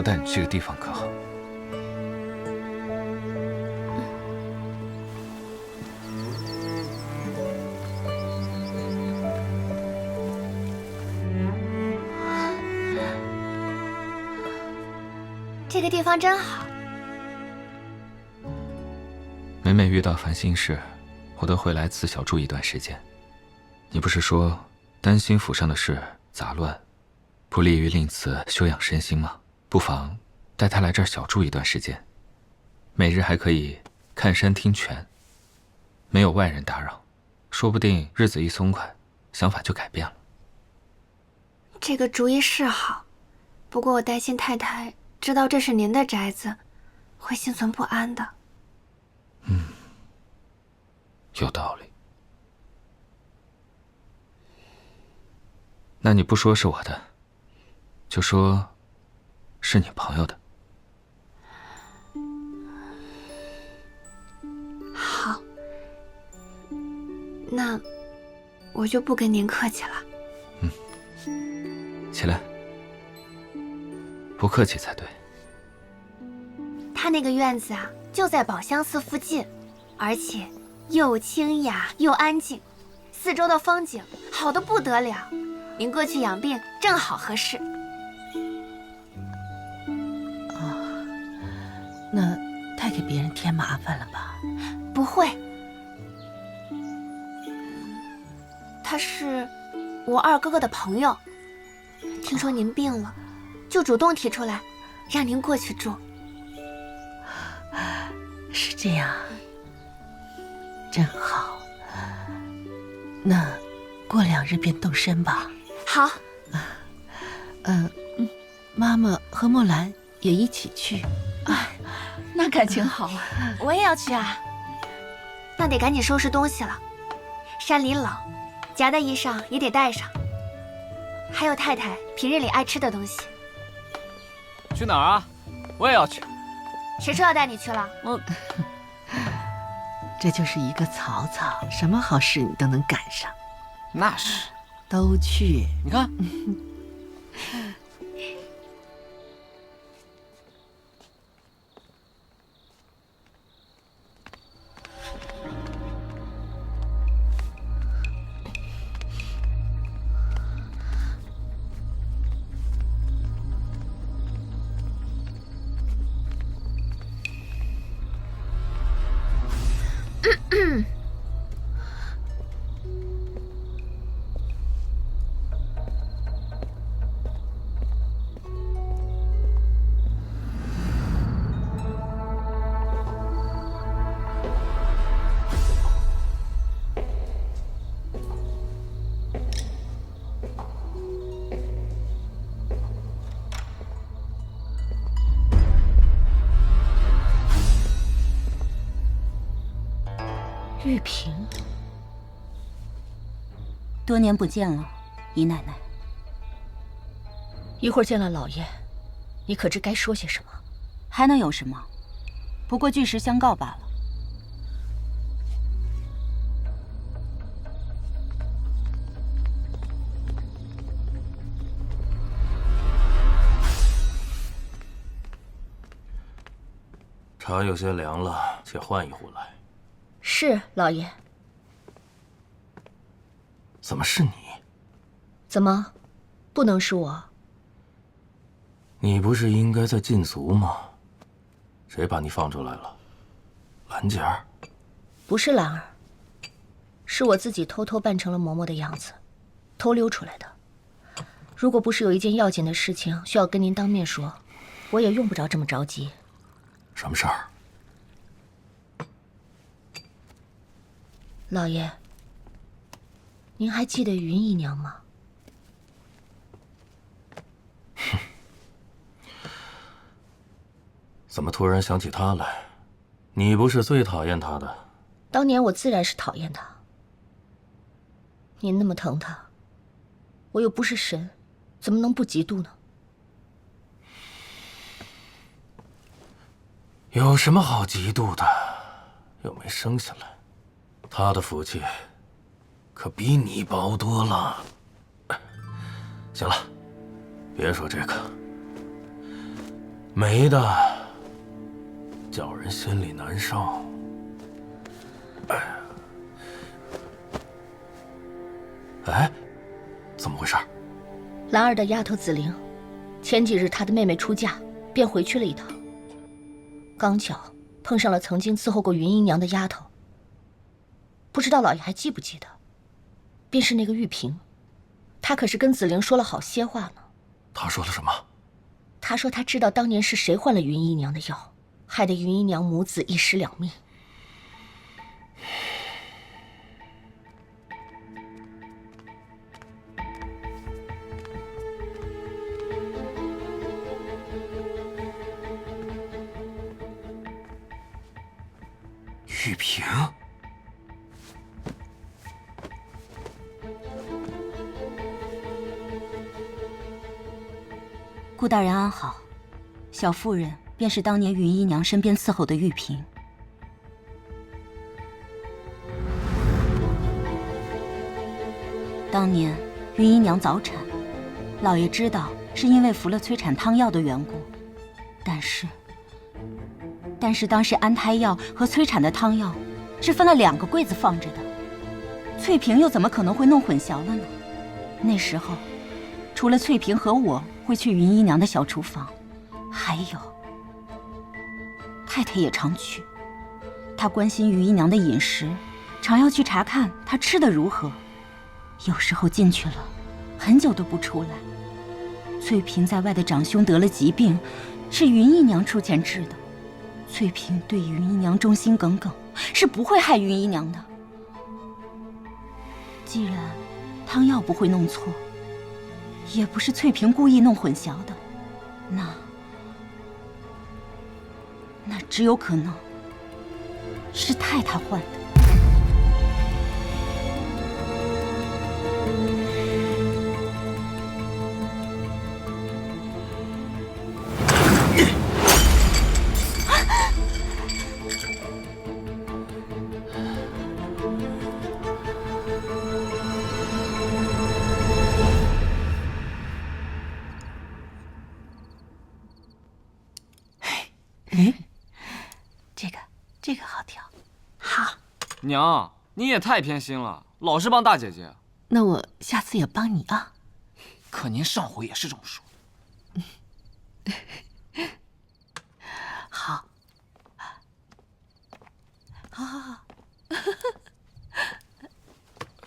我带你去个地方可好？这个地方真好。每每遇到烦心事，我都会来此小住一段时间。你不是说担心府上的事杂乱，不利于令此休养身心吗？不妨带他来这儿小住一段时间，每日还可以看山听泉，没有外人打扰，说不定日子一松快，想法就改变了。这个主意是好，不过我担心太太知道这是您的宅子，会心存不安的。有道理。那你不说是我的，就说是你朋友的。好，那我就不跟您客气了。起来，不客气才对。他那个院子啊，就在宝香寺附近，而且又清雅又安静，四周的风景好得不得了。您过去养病正好合适。那太给别人添麻烦了吧？不会，他是我二哥哥的朋友，听说您病了，就主动提出来让您过去住。是这样，真好。那过2日便动身吧。好。妈妈和墨兰也一起去。那感情好啊！我也要去啊。那得赶紧收拾东西了，山里冷，夹的衣裳也得带上，还有太太平日里爱吃的东西。去哪儿啊？我也要去。谁说要带你去了？这就是一个曹操，什么好事你都能赶上。那是。都去，你看。玉萍，多年不见了，姨奶奶。一会儿见了老爷，你可知该说些什么？还能有什么？不过据实相告罢了。茶有些凉了，且换一壶来。是，老爷。怎么是你？怎么，不能是我？你不是应该在禁足吗？谁把你放出来了？兰姐儿？不是兰儿，是我自己偷偷扮成了嬷嬷的样子，偷溜出来的。如果不是有一件要紧的事情需要跟您当面说，我也用不着这么着急。什么事儿？老爷，您还记得云姨娘吗？怎么突然想起她来？你不是最讨厌她的？当年我自然是讨厌她。您那么疼她，我又不是神，怎么能不嫉妒呢？有什么好嫉妒的？又没生下来，她的福气可比你薄多了。行了，别说这个。没的，叫人心里难受。哎，怎么回事？兰儿的丫头紫菱，前几日她的妹妹出嫁，便回去了一趟。刚巧碰上了曾经伺候过云姨娘的丫头，不知道老爷还记不记得？便是那个玉萍，她可是跟紫菱说了好些话呢。她说了什么？她说她知道当年是谁换了云姨娘的药，害得云姨娘母子一尸两命。玉萍，顾大人安好，小妇人便是当年云姨娘身边伺候的玉萍。当年云姨娘早产，老爷知道是因为服了催产汤药的缘故，但是当时安胎药和催产的汤药是分了2个柜子放着的，翠萍又怎么可能会弄混淆了呢？那时候，除了翠萍和我会去云姨娘的小厨房，还有太太也常去。她关心云姨娘的饮食，常要去查看她吃得如何。有时候进去了，很久都不出来。翠萍在外的长兄得了疾病，是云姨娘出钱治的。翠萍对云姨娘忠心耿耿，是不会害云姨娘的。既然汤药不会弄错，也不是翠萍故意弄混淆的，那只有可能是太太换的。这个好调。好，娘，你也太偏心了，老是帮大姐姐。那我下次也帮你啊。可您上回也是这么说。好，好。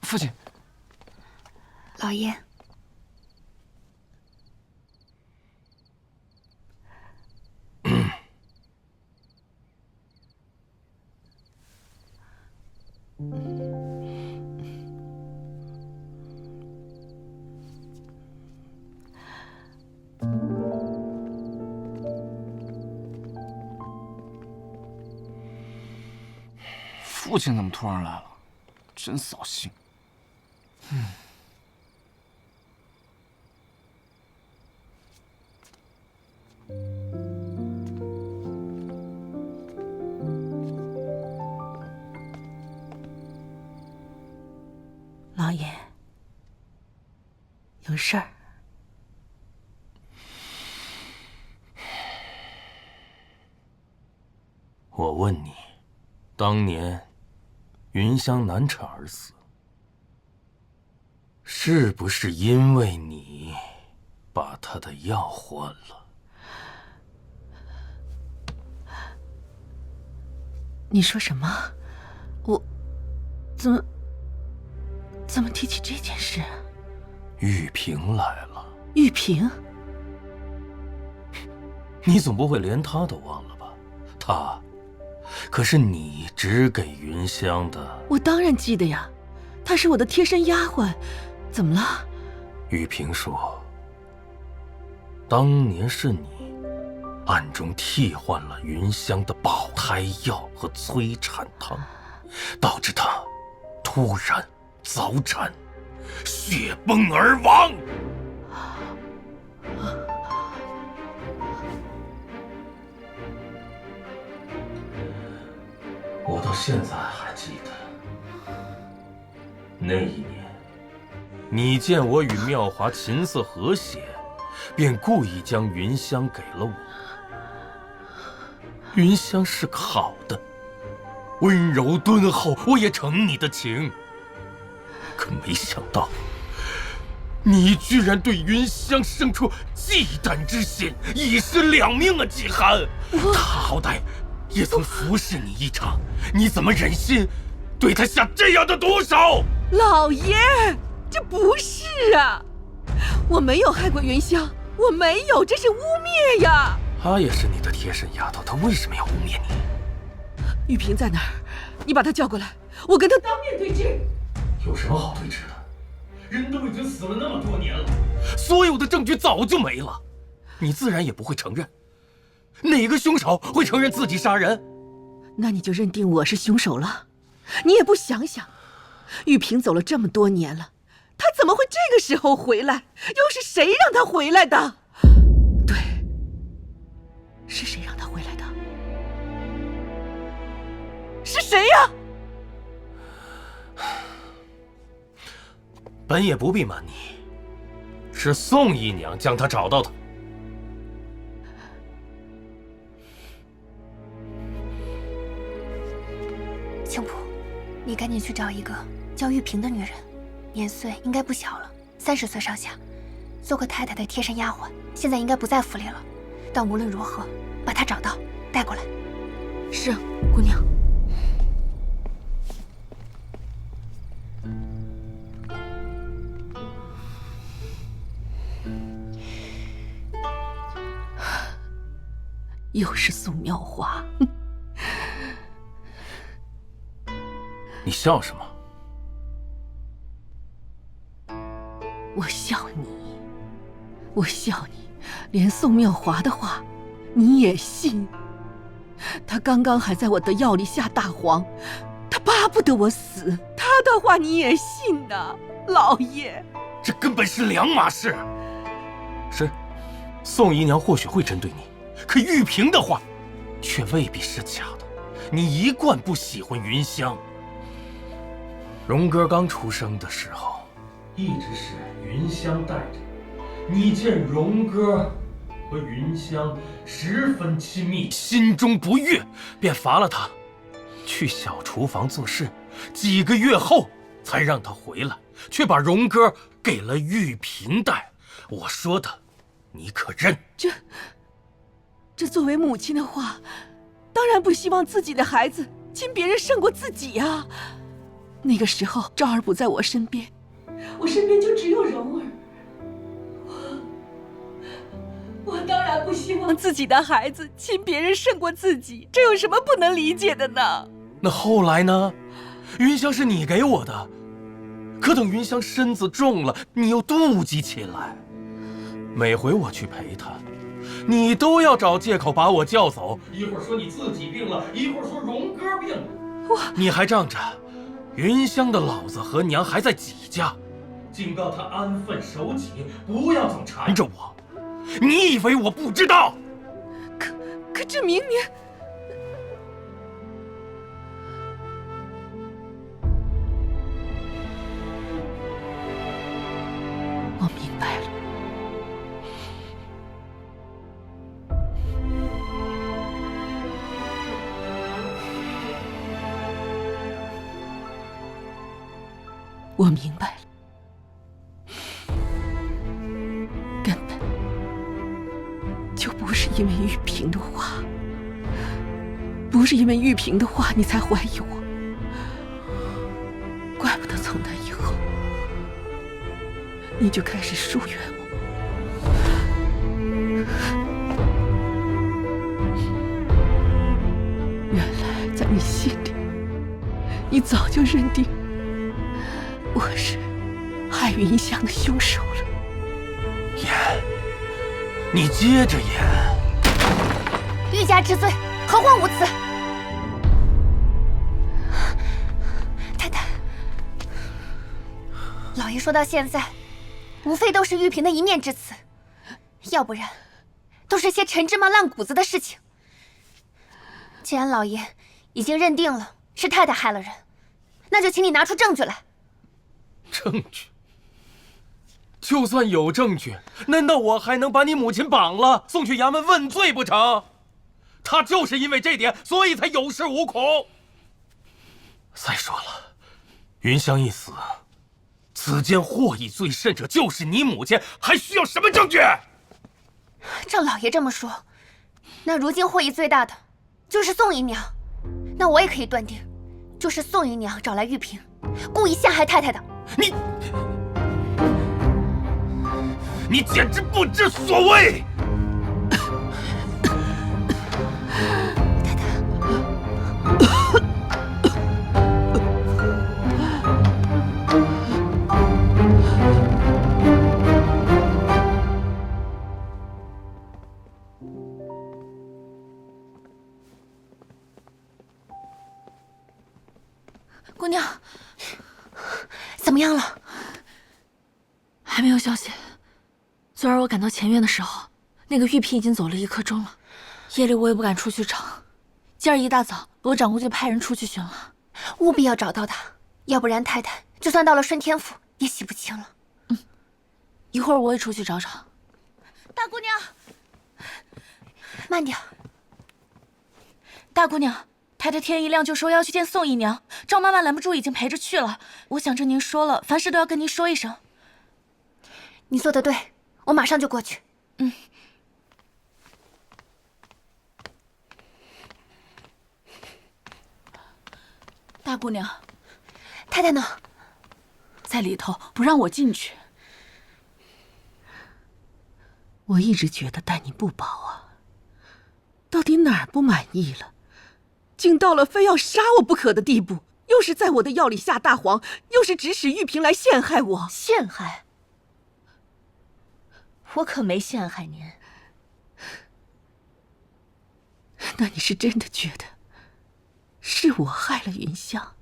父亲，老爷，父亲怎么突然来了？真扫兴。老爷，有事儿。我问你，当年云香难产而死，是不是因为你把她的药换了？你说什么？我怎么提起这件事？玉萍来了。玉萍？你总不会连她都忘了吧？她可是你只给云香的。我当然记得呀，她是我的贴身丫鬟。怎么了？玉萍说，当年是你暗中替换了云香的保胎药和催产汤，导致她突然早产，血崩而亡。我到现在还记得，那一年，你见我与妙华琴瑟和谐，便故意将云香给了我。云香是个好的，温柔敦厚，我也承你的情。可没想到，你居然对云香生出忌惮之心，一尸两命啊！季寒，他好歹也曾服侍你一场，你怎么忍心对他下这样的毒手？老爷，这不是啊！我没有害过云香，我没有，这是污蔑呀！她也是你的贴身丫头，她为什么要污蔑你？玉萍在哪儿？你把她叫过来，我跟她当面对质。有什么好对质的？人都已经死了那么多年了，所有的证据早就没了，你自然也不会承认。哪个凶手会承认自己杀人？那你就认定我是凶手了？你也不想想，玉萍走了这么多年了，她怎么会这个时候回来？又是谁让她回来的？对，是谁让她回来的？是谁呀？本也不必瞒你，是宋姨娘将她找到的。青浦，你赶紧去找一个叫玉萍的女人，年岁应该不小了，30岁上下，做个太太的贴身丫鬟，现在应该不在府里了。但无论如何，把她找到，带过来。是，姑娘。又是宋妙华。你笑什么？我笑你，我笑你，连宋妙华的话你也信？他刚刚还在我的药里下大黄，他巴不得我死，他的话你也信呐，老爷？这根本是两码事。是，宋姨娘或许会针对你，可玉萍的话却未必是假的。你一贯不喜欢云香。荣哥刚出生的时候，一直是云香带着。你见荣哥和云香十分亲密，心中不悦，便罚了他去小厨房做事。几个月后才让他回来，却把荣哥给了玉萍带。我说的，你可认？这作为母亲的话，当然不希望自己的孩子亲别人胜过自己啊。那个时候昭儿不在我身边，我身边就只有蓉儿。我当然不希望自己的孩子亲别人胜过自己，这有什么不能理解的呢？那后来呢？云香是你给我的，可等云香身子重了，你又妒忌起来。每回我去陪她，你都要找借口把我叫走，一会儿说你自己病了，一会儿说荣哥病了。你还仗着云香的老子和娘还在纪家，警告她安分守己，不要总缠着我。你以为我不知道？可这明年……我明白了。我明白了，根本就不是因为玉萍的话，不是因为玉萍的话你才怀疑我，怪不得从那以后你就开始疏远我。原来在你心里，你早就认定我是害云香的凶手了。演，你接着演。欲加之罪，何患无辞？太太，老爷说到现在，无非都是玉萍的一面之词，要不然都是些陈芝麻烂谷子的事情。既然老爷已经认定了是太太害了人，那就请你拿出证据来。证据？就算有证据，难道我还能把你母亲绑了，送去衙门问罪不成？他就是因为这点，所以才有恃无恐。再说了，云香一死，此间或以罪甚者就是你母亲，还需要什么证据？照老爷这么说，那如今获益最大的就是宋姨娘，那我也可以断定，就是宋姨娘找来玉嫔，故意陷害太太的。你简直不知所谓！太太，姑娘，怎么样了？还没有消息。昨儿我赶到前院的时候，那个玉嫔已经走了1刻钟了。夜里我也不敢出去找，今儿一大早，罗掌柜就派人出去寻了，务必要找到他，要不然太太就算到了顺天府也洗不清了。一会儿我也出去找找。大姑娘，慢点。大姑娘，太太天一亮就说要去见宋姨娘，赵妈妈拦不住，已经陪着去了。我想着您说了，凡事都要跟您说一声。你做得对，我马上就过去。大姑娘，太太呢？在里头，不让我进去。我一直觉得待你不薄啊，到底哪儿不满意了？竟到了非要杀我不可的地步，又是在我的药里下大黄，又是指使玉嫔来陷害我。陷害？我可没陷害您。那你是真的觉得是我害了云香？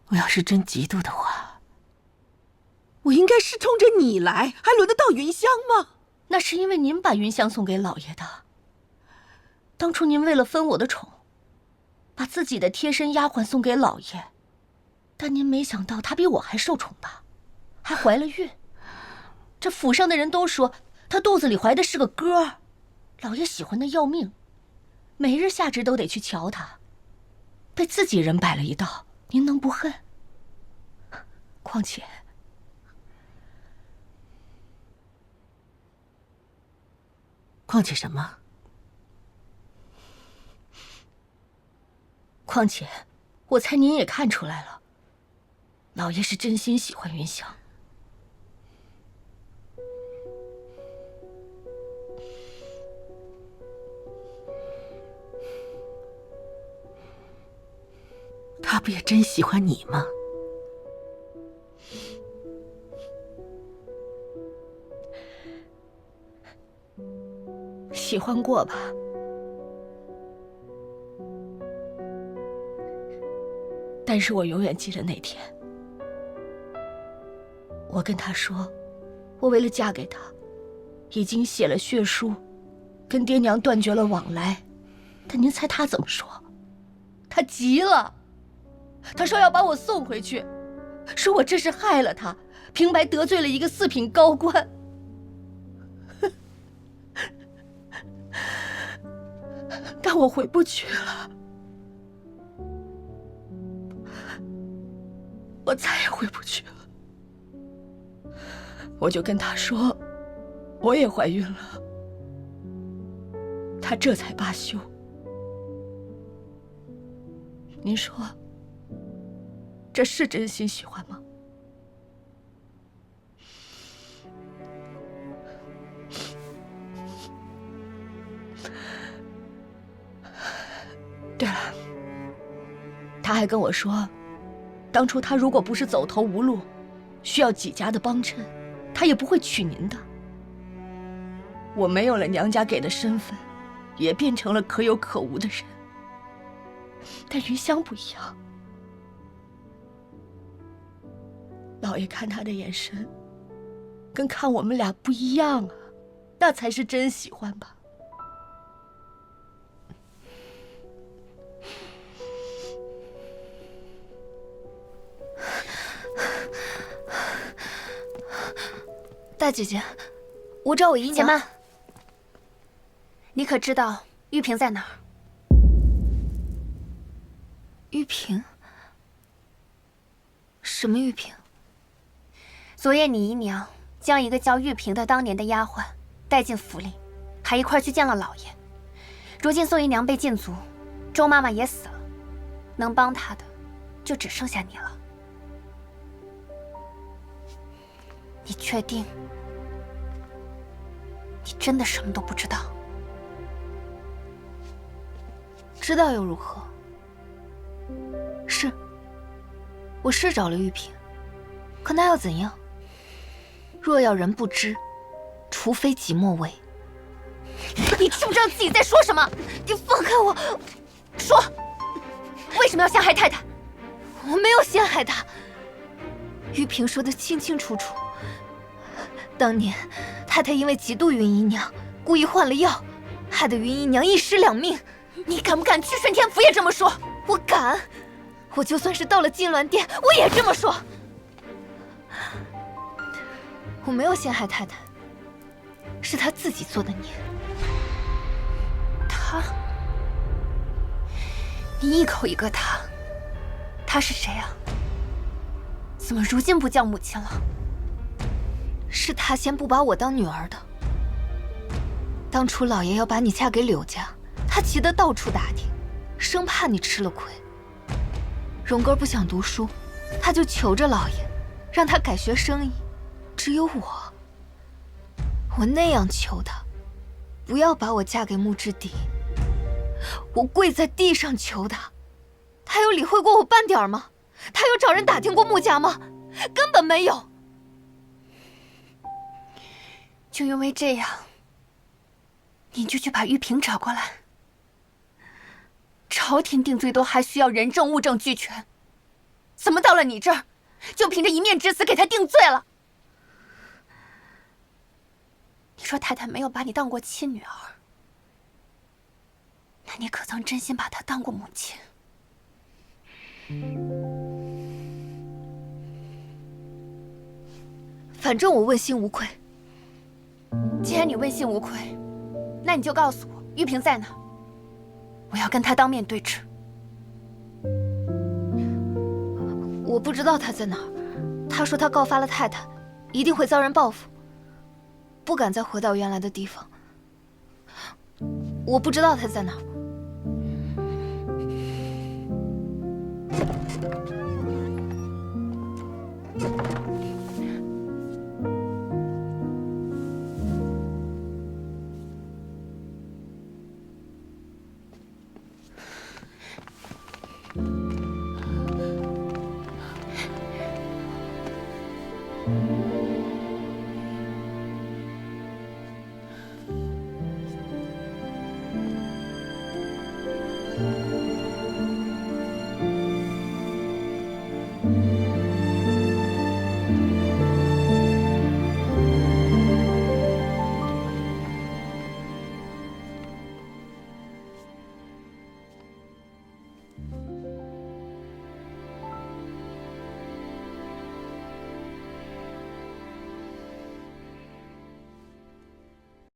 我要是真嫉妒的话，我应该是冲着你来，还轮得到云香吗？那是因为您把云香送给老爷的。当初您为了分我的宠，把自己的贴身丫鬟送给老爷，但您没想到她比我还受宠吧，还怀了孕。这府上的人都说她肚子里怀的是个哥儿，老爷喜欢的要命，每日下旨都得去瞧她，被自己人摆了一道，您能不恨？况且什么？况且，我猜您也看出来了，老爷是真心喜欢云香。他不也真喜欢你吗？喜欢过吧。但是我永远记得那天，我跟他说，我为了嫁给他，已经写了血书，跟爹娘断绝了往来。但您猜他怎么说？他急了，他说要把我送回去，说我这是害了他，平白得罪了一个4品高官。但我回不去了，我再也回不去了。我就跟他说，我也怀孕了，他这才罢休。您说，这是真心喜欢吗？对了，他还跟我说，当初他如果不是走投无路，需要几家的帮衬，他也不会娶您的。我没有了娘家给的身份，也变成了可有可无的人。但云香不一样，老爷看他的眼神，跟看我们俩不一样啊，那才是真喜欢吧。大姐姐，我找我姨娘。且慢，你可知道玉萍在哪儿？玉萍？什么玉萍？昨夜你姨娘将一个叫玉萍的当年的丫鬟带进府里，还一块去见了老爷。如今宋姨娘被禁足，周妈妈也死了，能帮她的就只剩下你了。你确定？你真的什么都不知道？知道又如何？是，我是找了玉萍，可那又怎样？若要人不知，除非己莫为。你知不知道自己在说什么？你放开我！说，为什么要陷害太太？我没有陷害她。玉萍说得清清楚楚。当年太太因为嫉妒云姨娘，故意换了药，害得云姨娘一尸两命。你敢不敢去顺天府也这么说？我敢，我就算是到了金銮殿，我也这么说。我没有陷害太太，是她自己做的孽。她？你一口一个她，她是谁啊？怎么如今不叫母亲了？是她先不把我当女儿的。当初老爷要把你嫁给柳家，他急得到处打听，生怕你吃了亏。荣哥不想读书，他就求着老爷，让他改学生医。只有我那样求他，不要把我嫁给穆之迪。我跪在地上求他，他有理会过我半点吗？他有找人打听过穆家吗？根本没有。就因为这样，你就去把玉萍找过来？朝廷定罪都还需要人证物证俱全，怎么到了你这儿，就凭着一面之词给他定罪了？你说太太没有把你当过亲女儿，那你可曾真心把她当过母亲？反正我问心无愧。既然你问心无愧，那你就告诉我玉萍在哪，我要跟她当面对质。我不知道她在哪儿，她说她告发了太太，一定会遭人报复，不敢再回到原来的地方。我不知道她在哪儿。